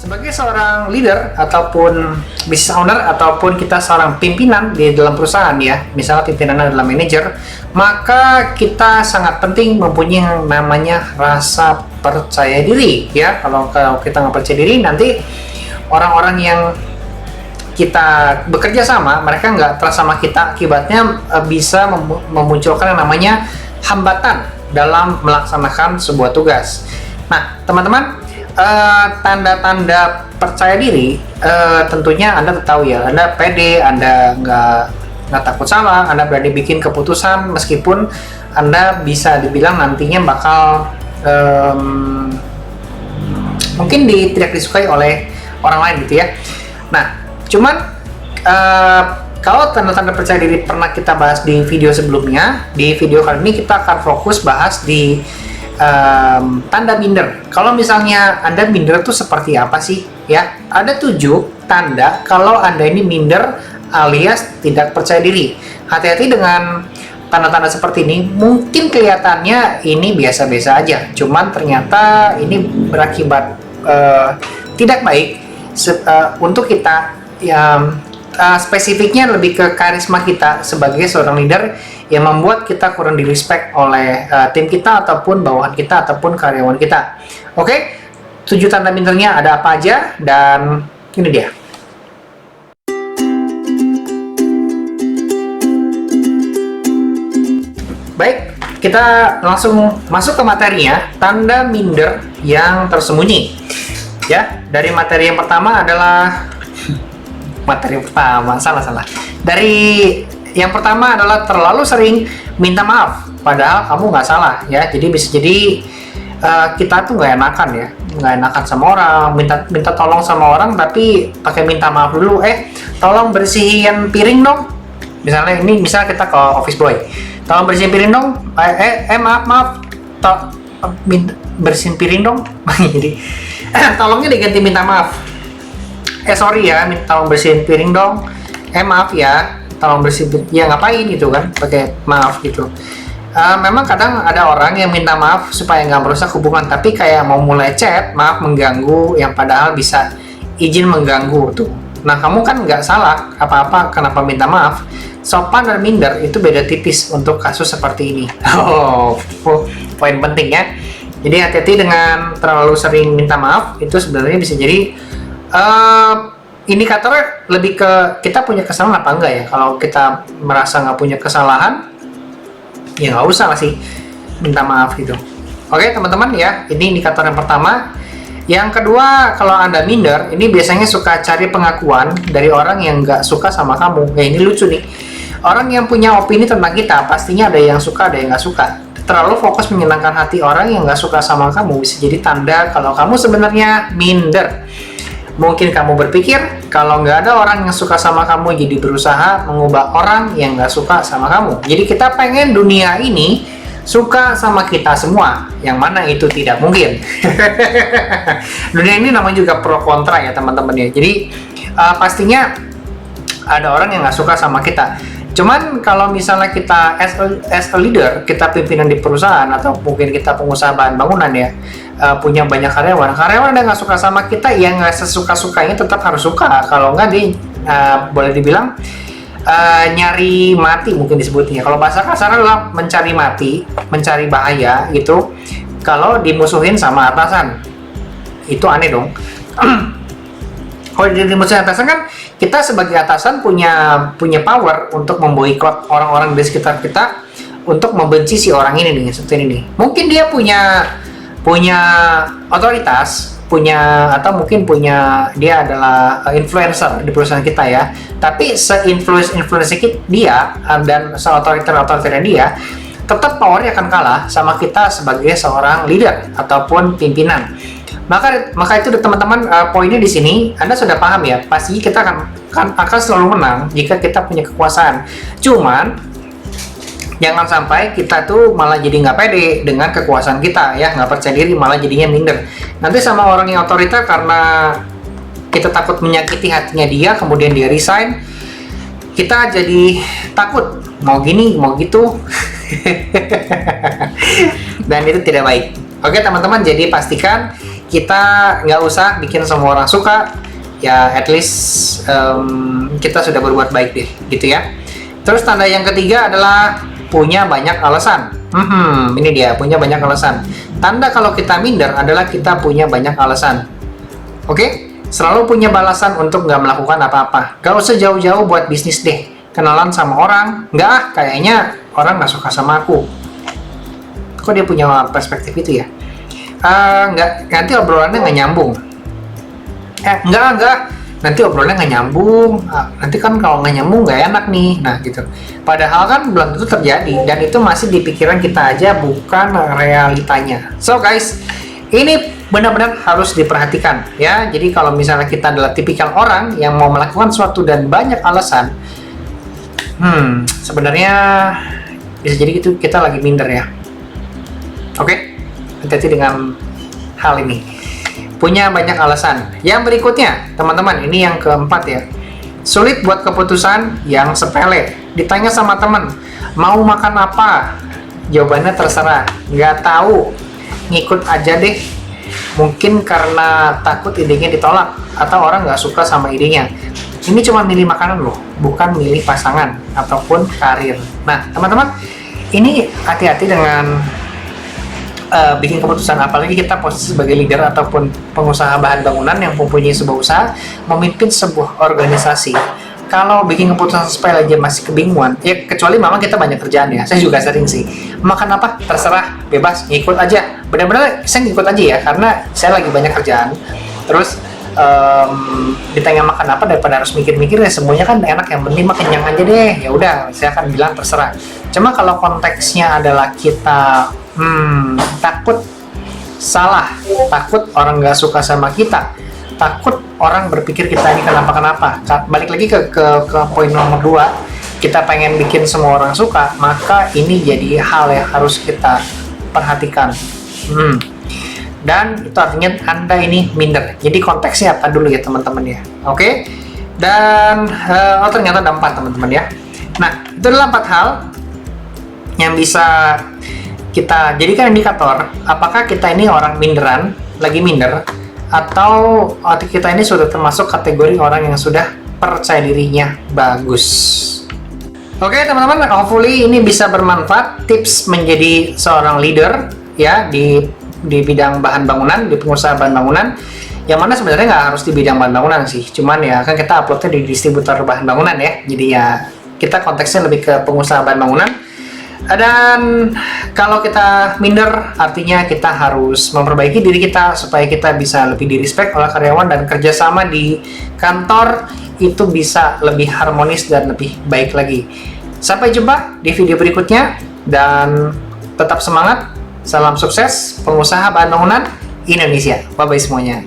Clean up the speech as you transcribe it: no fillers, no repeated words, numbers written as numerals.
Sebagai seorang leader ataupun business owner ataupun kita seorang pimpinan di dalam perusahaan ya, misalnya pimpinan adalah manajer, maka kita sangat penting mempunyai yang namanya rasa percaya diri ya. Kalau kita nggak percaya diri, nanti orang-orang yang kita bekerja sama, mereka nggak trust sama kita, akibatnya bisa memunculkan yang namanya hambatan dalam melaksanakan sebuah tugas. Nah, teman-teman, tanda-tanda percaya diri tentunya Anda tahu ya, Anda pede, Anda nggak takut salah, Anda berani bikin keputusan meskipun Anda bisa dibilang nantinya bakal mungkin tidak disukai oleh orang lain gitu ya. Nah, cuman kalau tanda-tanda percaya diri pernah kita bahas di video sebelumnya, di video kali ini kita akan fokus bahas di tanda minder. Kalau misalnya Anda minder itu seperti apa sih? Ya, ada 7 tanda kalau Anda ini minder alias tidak percaya diri. Hati-hati dengan tanda-tanda seperti ini. Mungkin kelihatannya ini biasa-biasa aja, cuman ternyata ini berakibat tidak baik untuk kita. Ya, spesifiknya lebih ke karisma kita sebagai seorang leader yang membuat kita kurang di respect oleh tim kita ataupun bawahan kita ataupun karyawan kita. Oke, 7 tanda mindernya ada apa aja, dan ini dia. Baik, kita langsung masuk ke materinya. Tanda minder yang tersembunyi. Ya, dari materi yang pertama adalah Dari yang pertama adalah terlalu sering minta maaf, padahal kamu nggak salah ya. Jadi bisa jadi kita tuh nggak enakan sama orang, minta tolong sama orang tapi pakai minta maaf dulu. Tolong bersihin piring dong. Misalnya kita ke office boy, tolong bersihin piring dong. Maaf, bersihin piring dong. Jadi tolongnya diganti minta maaf. Sorry ya, tolong bersihin piring dong. Maaf ya, tolong bersihin piring. Ya ngapain gitu kan, pakai maaf gitu. Memang kadang ada orang yang minta maaf supaya nggak merusak hubungan, tapi kayak mau mulai chat, maaf mengganggu, yang padahal bisa izin mengganggu tuh. Nah, kamu kan nggak salah apa-apa, kenapa minta maaf? Sopan dan minder itu beda tipis untuk kasus seperti ini. Poin penting ya. Jadi hati-hati dengan terlalu sering minta maaf, itu sebenarnya bisa jadi indikatornya lebih ke kita punya kesalahan apa enggak ya. Kalau kita merasa nggak punya kesalahan, ya nggak usah lah sih minta maaf gitu. Oke teman-teman ya, ini indikator yang pertama. Yang kedua, kalau Anda minder, ini biasanya suka cari pengakuan dari orang yang nggak suka sama kamu. Ini lucu nih, orang yang punya opini tentang kita pastinya ada yang suka, ada yang nggak suka. Terlalu fokus menyenangkan hati orang yang nggak suka sama kamu bisa jadi tanda kalau kamu sebenarnya minder. Mungkin kamu berpikir kalau nggak ada orang yang suka sama kamu, jadi berusaha mengubah orang yang nggak suka sama kamu. Jadi kita pengen dunia ini suka sama kita semua, yang mana itu tidak mungkin. Dunia ini namanya juga pro kontra ya teman-teman ya. Jadi pastinya ada orang yang nggak suka sama kita. Cuman kalau misalnya kita as a leader, kita pimpinan di perusahaan atau mungkin kita pengusaha bahan bangunan ya, punya banyak karyawan yang nggak suka sama kita, yang nggak sesuka-sukanya tetap harus suka. Kalau nggak boleh dibilang nyari mati mungkin disebutnya. Kalau bahasa kasar adalah mencari mati, mencari bahaya gitu. Kalau dimusuhin sama atasan, itu aneh dong. Kalau dimusuhin atasan kan kita sebagai atasan punya power untuk memboikot orang-orang di sekitar kita untuk membenci si orang ini nih, seperti ini. Mungkin dia punya otoritas, atau mungkin dia adalah influencer di perusahaan kita ya. Tapi se-influencer dia dan se-otoriternya dia, tetap powernya akan kalah sama kita sebagai seorang leader ataupun pimpinan. Maka itu teman-teman, poinnya di sini Anda sudah paham ya. Pasti kita akan selalu menang jika kita punya kekuasaan. Cuman jangan sampai kita tuh malah jadi nggak pede dengan kekuasaan kita ya, nggak percaya diri, malah jadinya minder. Nanti sama orang yang otoriter karena kita takut menyakiti hatinya dia, kemudian dia resign, kita jadi takut mau gini mau gitu. Dan itu tidak baik. Oke teman-teman, jadi pastikan kita nggak usah bikin semua orang suka, ya at least kita sudah berbuat baik deh, gitu ya. Terus tanda yang ketiga adalah punya banyak alasan. Ini dia, punya banyak alasan. Tanda kalau kita minder adalah kita punya banyak alasan. Oke? Selalu punya balasan untuk nggak melakukan apa-apa. Nggak usah jauh-jauh buat bisnis deh. Kenalan sama orang, nggak kayaknya orang nggak suka sama aku. Kok dia punya perspektif itu ya? Nggak, nanti obrolannya nggak nyambung. Nggak. Nanti obrolannya nggak nyambung. Nanti kan kalau nggak nyambung nggak enak nih. Nah, gitu. Padahal kan belum tentu terjadi. Dan itu masih di pikiran kita aja, bukan realitanya. So, guys, ini benar-benar harus diperhatikan ya. Jadi kalau misalnya kita adalah tipikal orang yang mau melakukan sesuatu dan banyak alasan, sebenarnya bisa jadi itu kita lagi minder ya. Oke, hati-hati dengan hal ini. Punya banyak alasan. Yang berikutnya, teman-teman, ini yang keempat ya. Sulit buat keputusan yang sepele. Ditanya sama teman, mau makan apa? Jawabannya terserah, nggak tahu, ngikut aja deh. Mungkin karena takut idenya ditolak atau orang nggak suka sama idenya. Ini cuma milih makanan loh, bukan milih pasangan ataupun karir. Nah, teman-teman, ini hati-hati dengan bikin keputusan, apalagi kita posisi sebagai leader ataupun pengusaha bahan bangunan yang mempunyai sebuah usaha, memimpin sebuah organisasi. Kalau bikin keputusan sepele aja masih kebingungan, ya kecuali memang kita banyak kerjaan ya. Saya juga sering sih, makan apa terserah, bebas, ngikut aja. Benar-benar saya ngikut aja ya, karena saya lagi banyak kerjaan. Terus ditanya makan apa, daripada harus mikir-mikir ya, semuanya kan enak, yang penting mah kenyang aja deh. Ya udah, saya akan bilang terserah. Cuma kalau konteksnya adalah kita takut salah, takut orang nggak suka sama kita, takut orang berpikir kita ini kenapa-kenapa. Balik lagi ke poin nomor 2, kita pengen bikin semua orang suka, maka ini jadi hal yang harus kita perhatikan. Dan itu artinya Anda ini minder. Jadi konteksnya apa dulu ya teman-teman ya. Oke? Dan ternyata ada 4 teman-teman ya. Nah, itu adalah 4 hal yang bisa kita jadikan indikator apakah kita ini orang minderan, lagi minder, atau kita ini sudah termasuk kategori orang yang sudah percaya dirinya bagus. Oke teman-teman, hopefully ini bisa bermanfaat, tips menjadi seorang leader ya di bidang bahan bangunan, di pengusaha bahan bangunan, yang mana sebenarnya nggak harus di bidang bahan bangunan sih, cuman ya kan kita uploadnya di distributor bahan bangunan ya, jadi ya kita konteksnya lebih ke pengusaha bahan bangunan. Dan kalau kita minder, artinya kita harus memperbaiki diri kita supaya kita bisa lebih di-respect oleh karyawan, dan kerjasama di kantor itu bisa lebih harmonis dan lebih baik lagi. Sampai jumpa di video berikutnya, dan tetap semangat. Salam sukses pengusaha bahan bangunan Indonesia. Bye-bye semuanya.